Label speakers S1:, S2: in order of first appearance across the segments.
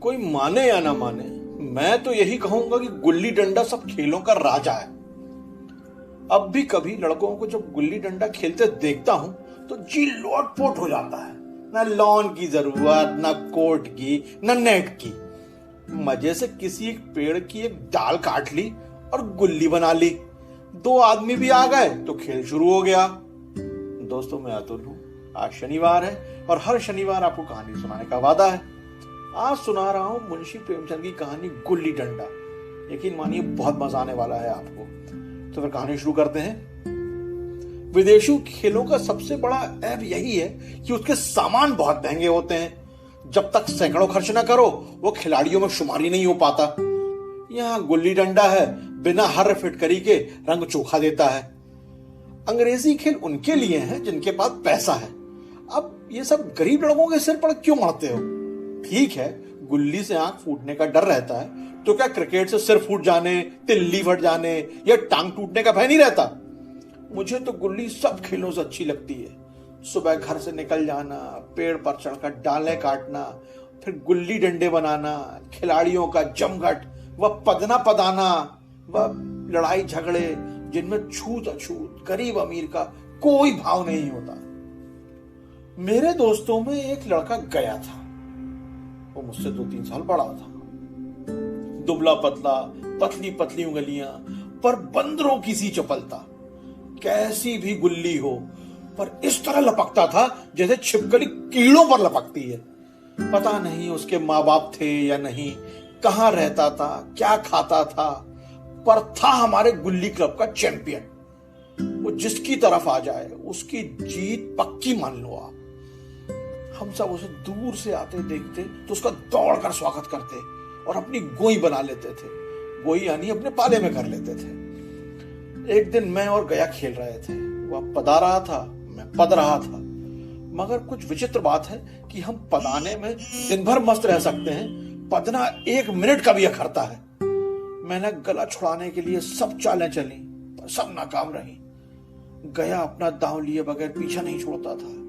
S1: कोई माने या ना माने, मैं तो यही कहूंगा कि गुल्ली डंडा सब खेलों का राजा है। अब भी कभी लड़कों को जब गुल्ली डंडा खेलते देखता हूं तो जी लोटपोट हो जाता है। ना लॉन की जरूरत, ना कोर्ट की, ना नेट की। मजे से किसी एक पेड़ की एक डाल काट ली और गुल्ली बना ली। 2 आदमी भी आ गए तो खेल शुरू हो गया। दोस्तों, मैं अतुल हूं। आज शनिवार है और हर शनिवार आपको कहानी सुनाने का वादा है। आज सुना रहा हूं मुंशी प्रेमचंद की कहानी गुल्ली डंडा। यकीन मानिए बहुत मजा आने वाला है आपको। तो फिर कहानी शुरू करते हैं। विदेशी खेलों का सबसे बड़ा ऐब यही है कि उसके सामान बहुत महंगे होते हैं। जब तक सैकड़ों खर्च ना करो वो खिलाड़ियों में शुमारी नहीं हो पाता। यहाँ गुल्ली डंडा है, बिना हर फिटकरी के रंग चोखा देता है। अंग्रेजी खेल उनके लिए हैं जिनके पास पैसा है। अब ये सब गरीब लड़कों के सिर पर क्यों मारते हो? ठीक है, गुल्ली से आंख फूटने का डर रहता है तो क्या क्रिकेट से सिर फूट जाने, तिल्ली फट जाने या टांग टूटने का भय नहीं रहता? मुझे तो गुल्ली सब खेलों से अच्छी लगती है। सुबह घर से निकल जाना, पेड़ पर चढ़कर डालें काटना, फिर गुल्ली डंडे बनाना, खिलाड़ियों का जमघट, वह पदना पदाना, वह लड़ाई झगड़े जिनमें छूत अछूत गरीब अमीर का कोई भाव नहीं होता। मेरे दोस्तों में एक लड़का गया था। वो मुझसे 2-3 साल बड़ा था। दुबला पतला, पतली पतली उंगलियां, पर बंदरों की सी चपलता। कैसी भी गुल्ली हो, पर इस तरह लपकता था जैसे छिपकली कीड़ों पर लपकती है। पता नहीं उसके माँ बाप थे या नहीं, कहां रहता था, क्या खाता था, पर था हमारे गुल्ली क्लब का चैंपियन। वो जिसकी तरफ आ जाए उसकी जीत पक्की मान लो आप। हम सब उसे दूर से आते देखते तो उसका दौड़कर स्वागत करते और अपनी गोई बना लेते थे। गोई यानी अपने पाले में कर लेते थे। एक दिन मैं और गया खेल रहे थे। वह पदा रहा था, मैं पद रहा था। मगर कुछ विचित्र बात है कि हम पदाने में दिन भर मस्त रह सकते हैं, पदना 1 मिनट का भी अखरता है। मैंने गला छुड़ाने के लिए सब चालें चली, पर सब नाकाम रही। गया अपना दांव लिए बगैर पीछा नहीं छोड़ता था।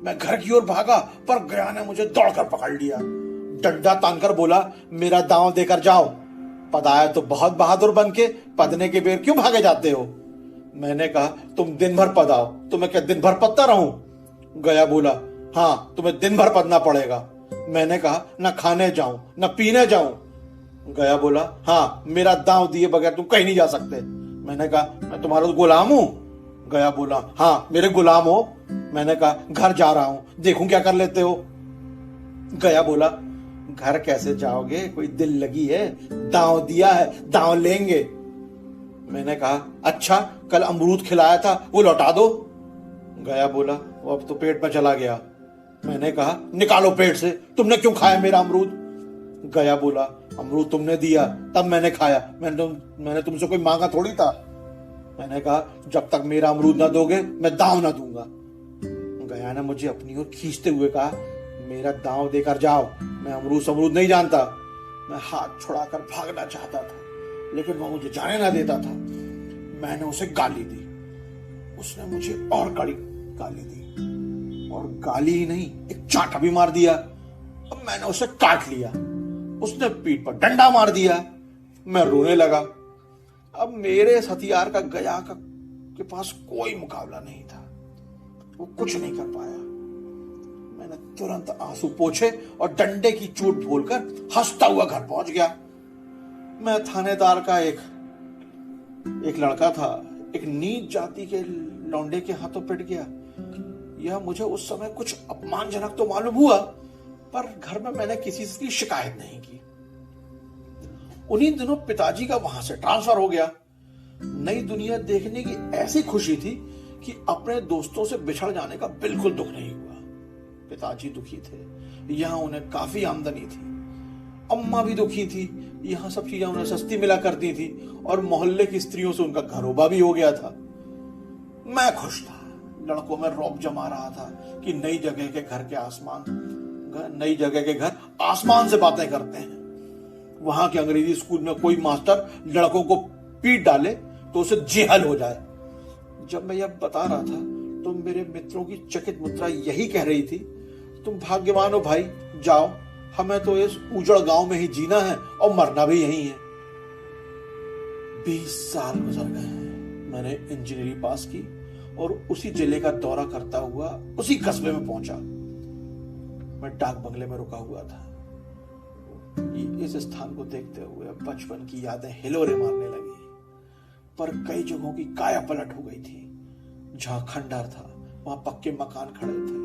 S1: मैं घर की ओर भागा, पर गया ने मुझे दौड़कर पकड़ लिया। डंडा तानकर बोला, मेरा दांव देकर जाओ। पदाया तो बहुत बहादुर बन के पदने के बेर क्यों भागे जाते हो? मैंने कहा, तुम दिन भर पदाओ, तुम्हें क्या दिन भर पदता रहूं? गया बोला, हाँ तुम्हें दिन भर पदना पड़ेगा। मैंने कहा, न खाने जाऊं न पीने जाऊं। गया बोला, हाँ मेरा दांव दिए बगैर तुम कहीं नहीं जा सकते। मैंने कहा, मैं तुम्हारा गुलाम हूं? गया बोला, हाँ मेरे गुलाम हो। मैंने कहा, घर जा रहा हूं, देखूं क्या कर लेते हो। गया बोला, घर कैसे जाओगे, कोई दिल लगी है? दांव दिया है, दांव लेंगे। मैंने कहा, अच्छा कल अमरूद खिलाया था वो लौटा दो। गया बोला, वो अब तो पेट में चला गया। मैंने कहा, निकालो पेट से, तुमने क्यों खाया मेरा अमरूद? गया बोला, अमरूद तुमने दिया तब मैंने खाया, मैंने तुमसे कोई मांगा थोड़ी था। मैंने कहा, जब तक मेरा अमरूद ना दोगे मैं दांव ना दूंगा। गया ने मुझे अपनी ओर खींचते हुए कहा, मेरा दांव देकर जाओ, मैं अमरूद नहीं जानता। मैं हाथ छुड़ाकर भागना चाहता था, लेकिन वो मुझे जाने ना देता था। मैंने उसे गाली दी, उसने मुझे और कड़ी गाली दी, और गाली ही नहीं एक चांटा भी मार दिया। अब मैंने उसे काट लिया, उसने पीठ पर डंडा मार दिया। मैं रोने लगा। अब मेरे इस हथियार का गया के पास कोई मुकाबला नहीं था। वो कुछ नहीं कर पाया। मैंने तुरंत आंसू पोंछे और डंडे की चोट बोलकर हंसता हुआ घर पहुंच गया। मैं थानेदार का एक लड़का था, एक नीच जाति के लौंडे के हाथों पिट गया। यह मुझे उस समय कुछ अपमानजनक तो मालूम हुआ, पर घर में मैंने किसी से शिकायत नहीं की। उन्हीं दिनों पिताजी का वहां से ट्रांसफर हो गया। नई दुनिया देखने की ऐसी खुशी थी कि अपने दोस्तों से बिछड़ जाने का बिल्कुल दुख नहीं हुआ। पिताजी दुखी थे, यहां उन्हें काफी आमदनी थी। अम्मा भी दुखी थी, यहां सब चीजें उन्हें सस्ती मिला करती थी, और मोहल्ले की स्त्रियों से उनका घरोबा भी हो गया था। मैं खुश था। लड़कों में रौब जमा रहा था कि नई जगह के घर आसमान से बातें करते हैं। वहां के अंग्रेजी स्कूल में कोई मास्टर लड़कों को पीट डाले तो उसे जेहल हो जाए। जब मैं यह बता रहा था तो मेरे मित्रों की चकित मुद्रा यही कह रही थी, तुम भाग्यवान हो भाई, जाओ हमें तो इस उजड़ गांव में ही जीना है और मरना भी यहीं है। 20 साल गुजर गए हैं। मैंने इंजीनियरिंग पास की और उसी जिले का दौरा करता हुआ उसी कस्बे में पहुंचा। मैं डाक बंगले में रुका हुआ था। इस स्थान को देखते हुए बचपन की यादें हिलोरे मारने लगी, पर कई जगहों की काया पलट हो गई थी। जहां खंडहर था वहां पक्के मकान खड़े थे,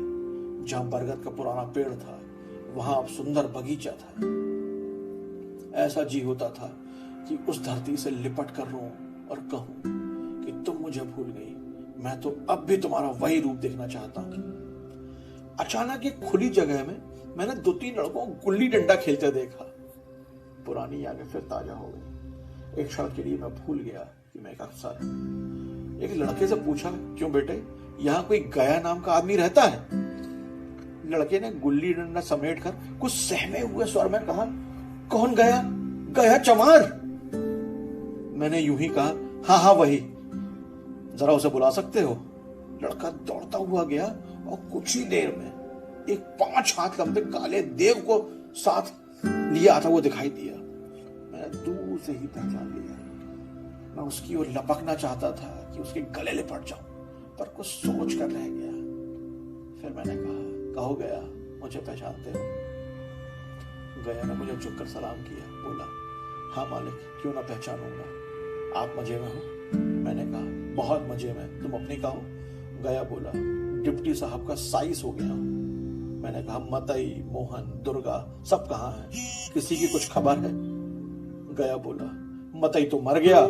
S1: जहां बरगद का पुराना पेड़ था वहां अब सुंदर बगीचा था। ऐसा जी होता था कि उस धरती से लिपट कर रोऊं और कहूं कि तुम मुझे भूल गई, मैं तो अब भी तुम्हारा वही रूप देखना चाहता हूं। अचानक एक खुली जगह में मैंने 2-3 लड़कों को गुल्ली डंडा खेलते देखा। पुरानी यादें फिर ताजा हो गई। एक क्षण के लिए मैं भूल गया कि मैं एक अफसर हूं। एक लड़के से पूछा, क्यों बेटे, यहां कोई गया नाम का आदमी रहता है? लड़के ने गुल्ली डंडा समेट कर कुछ सहमे हुए स्वर में कहा, कौन गया? गया चमार। मैंने यूं ही कहा, हाँ हाँ वही, जरा उसे बुला सकते हो? लड़का दौड़ता हुआ गया और कुछ ही देर में एक 5 हाथ लंबे काले देव को साथ लिया आता वो दिखाई दिया। मैंने दूर से ही पहचान लिया। मैं उसकी ओर लपकना चाहता था कि उसके गले लिपट जाऊं, पर कुछ सोच कर रह गया। फिर मैंने कहा, कहो गया, मुझे पहचानते हो? गया ने मुझे झुककर सलाम किया, बोला, हाँ मालिक, क्यों ना पहचानूंगा। आप मजे में हो? मैंने कहा, बहुत मजे में, तुम अपनी कहो। गया बोला, डिप्टी साहब का साइस हो गया। मैंने कहा, मतई, मोहन, दुर्गा सब कहाँ हैं? किसी की कुछ खबर है? गया बोला, मतई तो मर गया,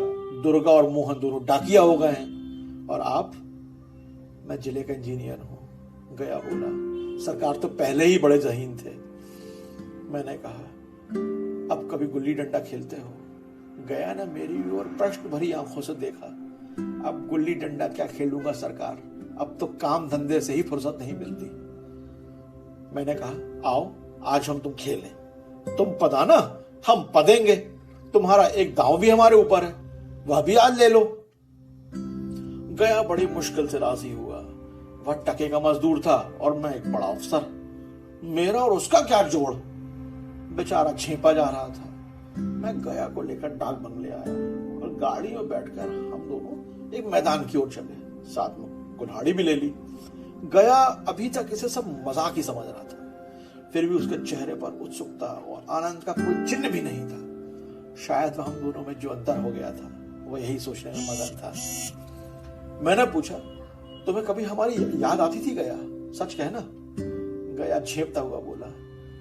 S1: दुर्गा और मोहन दोनों डाकिया हो गए हैं। और आप? मैं जिले का इंजीनियर हूं। गया बोला, सरकार तो पहले ही बड़े ज़हीन थे। मैंने कहा, अब कभी गुल्ली डंडा खेलते हो? गया ने मेरी ओर प्रश्न भरी आंखों से देखा। अब गुल्ली डंडा क्या खेलूंगा सरकार, अब तो काम धंधे से ही फुर्सत नहीं मिलती। मैंने कहा, आओ आज हम तुम खेलें। तुम पदाना, हम पदेंगे। तुम्हारा एक दांव भी हमारे ऊपर है, वह भी आज ले लो। गया बड़ी मुश्किल से राजी हुआ। वह टके का मजदूर था और मैं एक बड़ा अफसर। मेरा और उसका क्या जोड़? बेचारा छेपा जा रहा था। मैं गया को लेकर डाक बंगले आया और गाड़ी में बैठकर हम दोनों एक मैदान की ओर चले। साथ में कुल्हाड़ी भी ले ली। गया अभी तक इसे सब मजाक ही समझ रहा था, फिर भी उसके चेहरे पर उत्सुकता और आनंद का कोई चिन्ह भी नहीं था। शायद हम दोनों में जो अंतर हो गया था वह यही सोचने में मगन था। मैंने पूछा, तुम्हें कभी हमारी याद आती थी गया? सच कहना। गया झेपता हुआ बोला,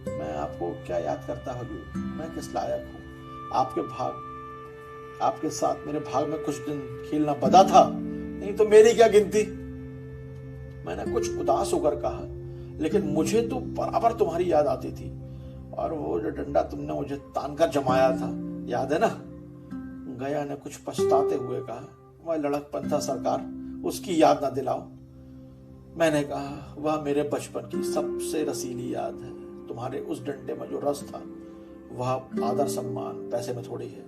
S1: मैं आपको क्या याद करता हुजूर, मैं किस लायक हूं? आपके साथ मेरे भाग में कुछ दिन खेलना बदा था, नहीं तो मेरी क्या गिनती। मैंने कुछ उदास होकर कहा, लेकिन मुझे तो बराबर तुम्हारी याद आती थी। और वो जो डंडा तुमने मुझे तान कर जमाया था, याद है ना? गया ने कुछ पछताते हुए कहा, वह लड़कपन था सरकार, उसकी याद ना दिलाओ। मैंने कहा, वह मेरे बचपन की सबसे रसीली याद है। तुम्हारे उस डंडे में जो रस था वह आदर सम्मान पैसे में थोड़ी है।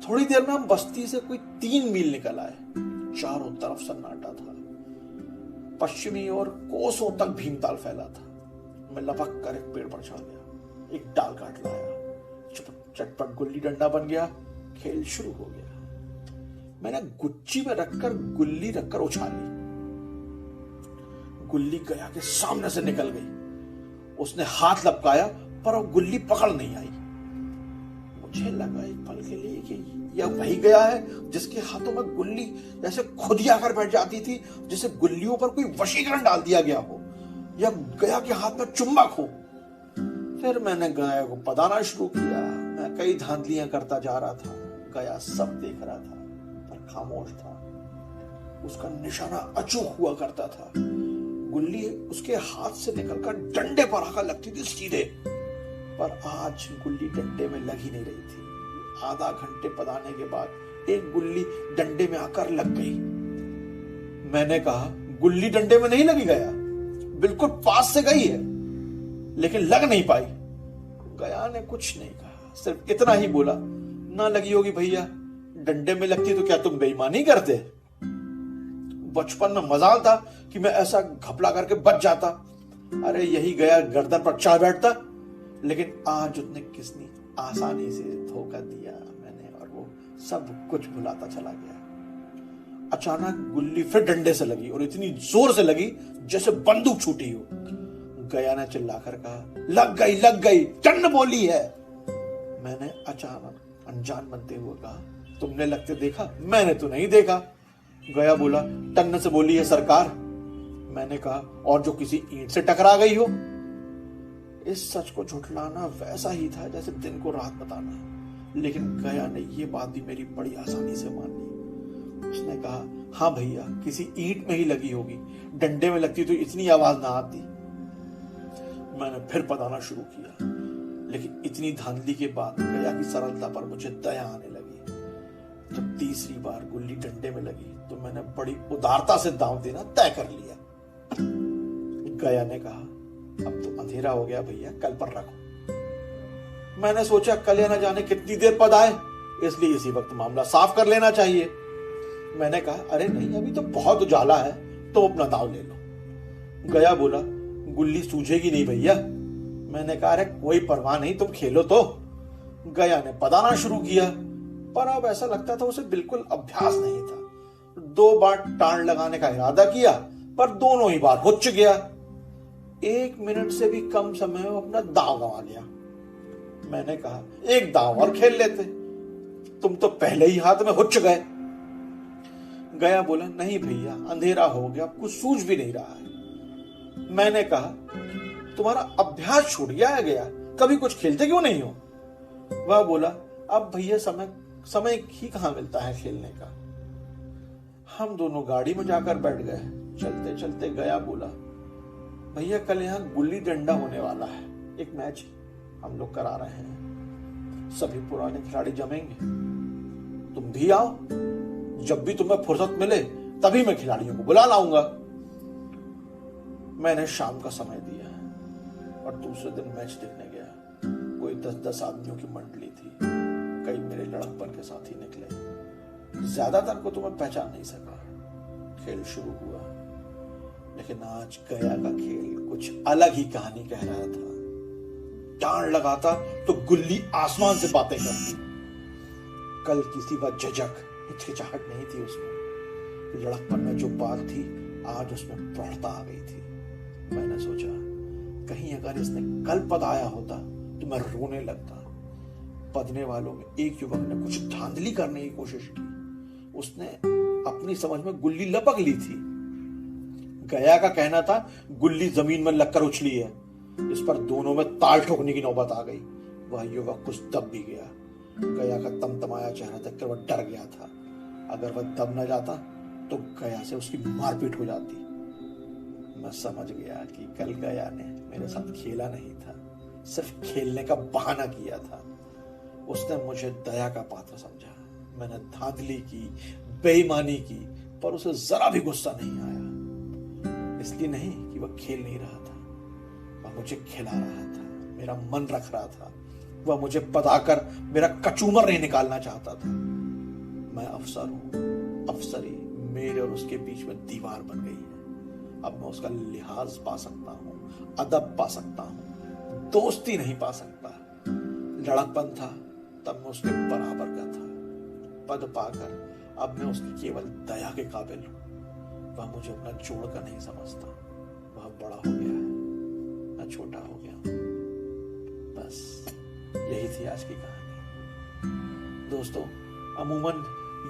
S1: थोड़ी देर में हम बस्ती से कोई 3 मील निकल आए। चारों तरफ सन्नाटा था। पश्चिमी और कोसों तक भीमताल फैला था। मैं लपक कर एक पेड़ पर चढ़ गया, एक डाल काट लाया, चटपट गुल्ली डंडा बन गया। खेल शुरू हो गया। मैंने गुच्ची में रखकर गुल्ली रखकर उछाली। गुल्ली गया के सामने से निकल गई। उसने हाथ लपकाया पर वो गुल्ली पकड़ नहीं आई। मुझे लगा एक पल के लिए कि यह वही गया है जिसके हाथों में गुल्ली जैसे खुद आकर बैठ जाती थी, जैसे गुल्लियों पर कोई वशीकरण डाल दिया गया हो, या गया के हाथ में चुंबक हो। फिर मैंने गया को पदाना शुरू किया। मैं कई धांधलियां करता जा रहा था। गया सब देख रहा था पर खामोश था। उसका निशाना अचूक हुआ करता था। गुल्ली उसके हाथ से निकलकर डंडे पर आकर लगती थी सीधे, पर आज गुल्ली डंडे में लग ही नहीं रही थी। आधा घंटे पदाने के बाद एक गुल्ली डंडे में आकर लग गई। मैंने कहा, गुल्ली डंडे में नहीं लगी गया, बिल्कुल पास से गई है, लेकिन लग नहीं पाई। गया ने कुछ नहीं कहा, सिर्फ इतना ही बोला, ना लगी होगी भैया, डंडे में लगती तो क्या तुम बेईमानी करते? बचपन में मजाल था कि मैं ऐसा घपला करके बच जाता। अरे यही गया गर्दन पर चढ़ बैठता, लेकिन आज उसने कितनी आसानी से धोखा दिया मैंने, और वो सब कुछ भुलाता चला गया। अचानक गुल्ली फिर डंडे से लगी और इतनी जोर से लगी जैसे बंदूक छूटी हो। गया ने चिल्लाकर कहा, लग गई, टन बोली है। मैंने अचानक अनजान बनते हुए कहा, तुमने लगते देखा? मैंने तो नहीं देखा। गया बोला, टन से बोली है सरकार। मैंने कहा, और जो किसी ईंट से टकरा गई हो। इस सच को झुठलाना वैसा ही था जैसे दिन को रात बताना, लेकिन गया ने यह बात भी मेरी बड़ी आसानी से मान ली। उसने कहा, हाँ भैया, किसी ईंट में ही लगी होगी, डंडे में लगती तो इतनी आवाज ना आती। मैंने फिर बताना शुरू किया, लेकिन इतनी धांधली के बाद गया की सरलता पर मुझे दया आने लगी। जब तीसरी बार गुल्ली डंडे में लगी तो मैंने बड़ी उदारता से दांव देना तय कर लिया। गया ने कहा, अब तो अंधेरा हो गया भैया, कल पर रखो। मैंने सोचा कल या न जाने कितनी देर पद आए, इसलिए इसी वक्त मामला साफ कर लेना चाहिए। मैंने कहा, अरे नहीं, अभी तो बहुत उजाला है, तो अपना दांव ले लो। गया बोला, गुल्ली सूझेगी नहीं भैया। मैंने कहा, अरे कोई परवाह नहीं, तुम खेलो तो। गया ने पदाना शुरू किया, पर अब ऐसा लगता था उसे बिल्कुल अभ्यास नहीं था। 2 बार टाण लगाने का इरादा किया, पर दोनों ही बार हुच्च गया। 1 मिनट से भी कम समय में अपना दांव गंवा लिया। मैंने कहा, एक दांव और खेल लेते, तुम तो पहले ही हाथ में हुच्च गए। गया बोला, नहीं भैया, अंधेरा हो गया, कुछ सूझ भी नहीं रहा है। मैंने कहा, तुम्हारा अभ्यास छूट गया, कभी कुछ खेलते क्यों नहीं हो? वह बोला, अब भैया समय ही कहां मिलता है खेलने का। हम दोनों गाड़ी में जाकर बैठ गए। चलते चलते गया बोला, भैया कल यहाँ गुल्ली डंडा होने वाला है, एक मैच हम लोग करा रहे हैं, सभी पुराने खिलाड़ी जमेंगे, तुम भी आओ, जब भी तुम्हें फुर्सत मिले तभी मैं खिलाड़ियों को बुला लाऊंगा। मैंने शाम का समय दिया और दूसरे दिन मैच देखने गया। कोई 10-10 आदमियों की मंडली थी, कई मेरे लड़कपन के साथी निकले। ज्यादातर को तो मैं पहचान नहीं सका। खेल शुरू हुआ, लेकिन आज गया का खेल कुछ अलग ही कहानी कह रहा था। टाण लगाता तो गुल्ली आसमान से बातें करती। कल किसी का झिझक, हिचकिचाहट नहीं थी उसमें। लड़कपन में जो बात थी, आज उसमें प्रौढ़ता आ गई थी। मैंने सोचा, कहीं अगर इसने कल पद आया होता तो मैं रोने लगता। पदने वालों में एक युवक ने कुछ धांधली करने की कोशिश की। उसने अपनी समझ में गुल्ली लपक ली थी। गया का कहना था गुल्ली जमीन में लगकर उछली है। इस पर दोनों में ताल ठोकने की नौबत आ गई। वह युवक कुछ दब भी गया। गया का तमतमाया चेहरा देखकर वह डर गया था। अगर वह दब न जाता तो गया से उसकी मारपीट हो जाती। मैं समझ गया कि कल गया ने मेरे साथ खेला नहीं था, सिर्फ खेलने का बहाना किया था। उसने मुझे दया का पात्र समझा। मैंने धांधली की, बेईमानी की, पर उसे जरा भी गुस्सा नहीं आया। इसलिए नहीं कि वह खेल नहीं रहा था, वह मुझे खिला रहा था, मेरा मन रख रहा था। वह मुझे पदाकर मेरा कचूमर नहीं निकालना चाहता था। मैं अफसर हूं, अफसरी मेरे और उसके बीच में दीवार बन गई है। अब मैं उसका लिहाज पा सकता हूं, अदब पा सकता हूं, दोस्ती नहीं पा सकता। लड़कपन था तब मैं उसके बराबर का था। पद पाकर अब मैं उसकी केवल दया के काबिल हूं। वह मुझे अपना जोड़कर नहीं समझता। वह बड़ा हो गया है, मैं छोटा हो गया हूं। बस यही थी आज की कहानी। दोस्तों, अमूमन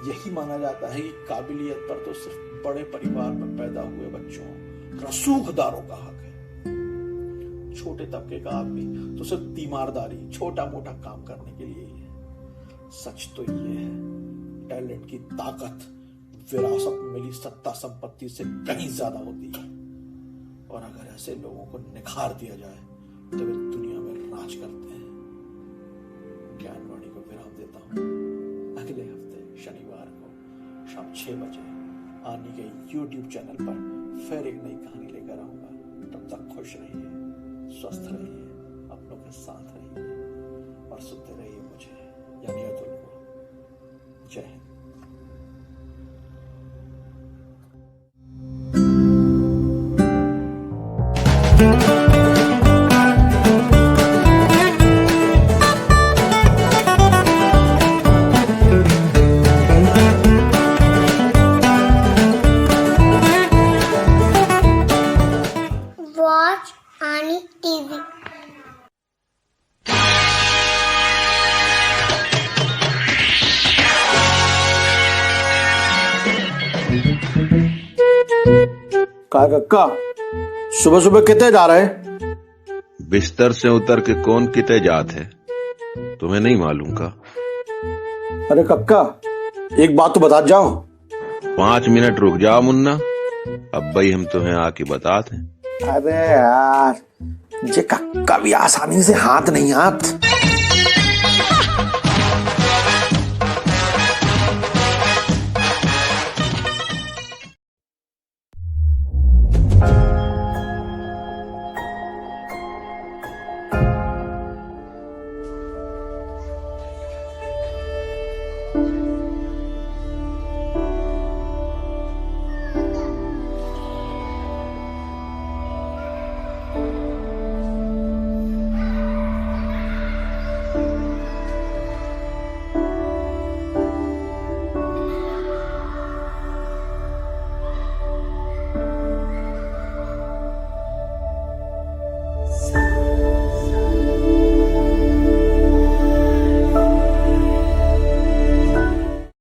S1: यही माना जाता है कि काबिलियत पर तो सिर्फ बड़े परिवार में पैदा हुए बच्चों, रसूखदारों का हक है। छोटे तबके का आदमी तो सिर्फ तीमारदारी, छोटा मोटा काम करने के लिए ही है। सच तो ये है, टैलेंट की ताकत विरासत में मिली सत्ता संपत्ति से कहीं ज्यादा होती है। और अगर ऐसे लोगों को निखार दिया जाए तो वे दुनिया में राज करते हैं। ज्ञानवाणी को विराम देता हूं। अगले हफ्ते शनिवार को शाम 6 बजे आनी के YouTube चैनल पर फिर एक नई कहानी लेकर आऊंगा। तब तक खुश रहिए, स्वस्थ रहिए, अपनों के साथ रहिए और सुनते रहिए मुझे, यानी अतुल को। जय हिंद।
S2: आनी टीवी।
S1: का कक्का सुबह सुबह कितने जा रहे?
S3: बिस्तर से उतर के कौन किते जात है, तुम्हें नहीं मालूम का?
S1: अरे कक्का एक बात तो बता जाओ।
S3: 5 मिनट रुक जाओ मुन्ना, अब भाई हम तुम्हें आके बताते हैं।
S1: अरे यार जे कक्का भी आसानी से हाथ नहीं हाथ।